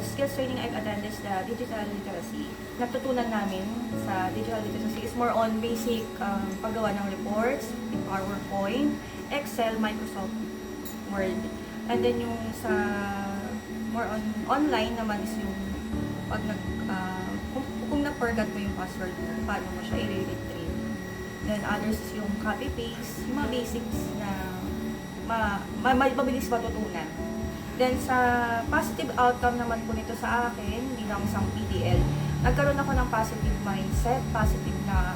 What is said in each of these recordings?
skills training I've attended is the digital literacy. Natutunan namin sa digital literacy is more on basic paggawa ng reports, PowerPoint, Excel, Microsoft Word. And then yung sa more on online naman is yung pag kung na-forgot mo yung password mo, paano mo siya i-retrieve. Then others is yung copy-paste, yung mga basics na mabilis matutunan. Then sa positive outcome naman po nito sa akin, bilang isang PDL, nagkaroon ako ng positive mindset, positive na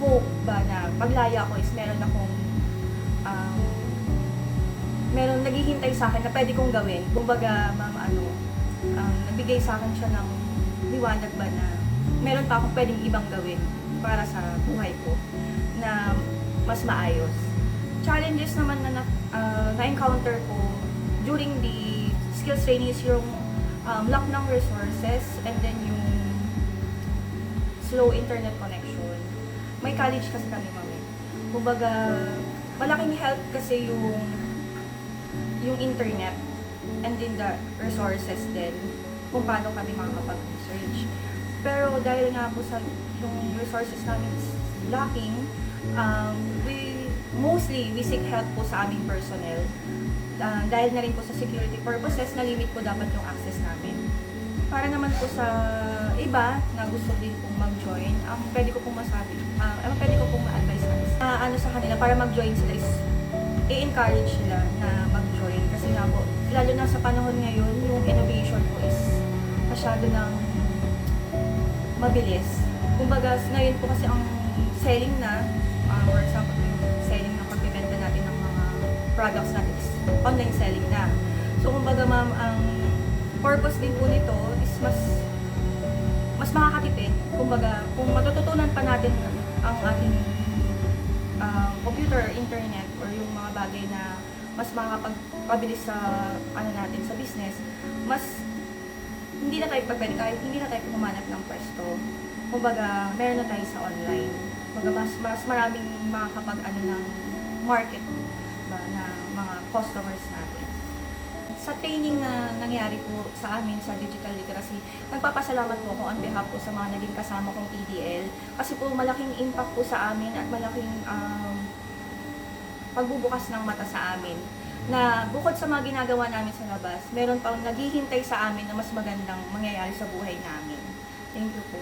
hope ba na paglaya ko is meron naghihintay sa akin na pwede kong gawin. Kumbaga, nagbigay sa akin siya ng liwanag ba na meron pa akong pwedeng ibang gawin para sa buhay ko na mas maayos. Challenges naman na na-encounter ko during the skills training is yung lack ng resources and then yung slow internet connection. May college kasi kami, mami. Kumbaga, malaking help kasi yung internet and then the resources din kung paano kami makakapag-research. Pero dahil nga po sa yung resources namin is lacking, we seek help po sa aming personnel. Dahil na rin po sa security purposes, na-limit po dapat yung access namin. Para naman po sa iba na gusto din pong mag-join, pwede ko pong ma-advise sa kanila para mag-join sila is i-encourage sila na mag-join. Kasi nga po, lalo na sa panahon ngayon, yung innovation po is masyado ng mabilis. Kumbaga, ngayon po kasi ang selling na, for example, yung selling na pagbibenta natin ng mga products natin is online selling na. So, kumbaga ma'am, ang purpose din po nito is mas makakatipid. Kumbaga, kung matututunan pa natin ang ating computer, internet, or yung mga bagay na mas makakapagpabilis sa natin sa business, hindi na tayo pwede kahit hindi na tayo pumanap ng pwesto. Kumbaga, meron na tayo sa online. Kumbaga, mas maraming ng market ba, na mga customers natin. Sa training na nangyari po sa amin sa digital literacy, nagpapasalamat po ako on behalf po sa mga naging kasama kong PDL kasi po malaking impact po sa amin at malaking pagbubukas ng mata sa amin na bukod sa mga ginagawa namin sa labas, meron pang naghihintay sa amin na mas magandang mangyayari sa buhay namin. Thank you po.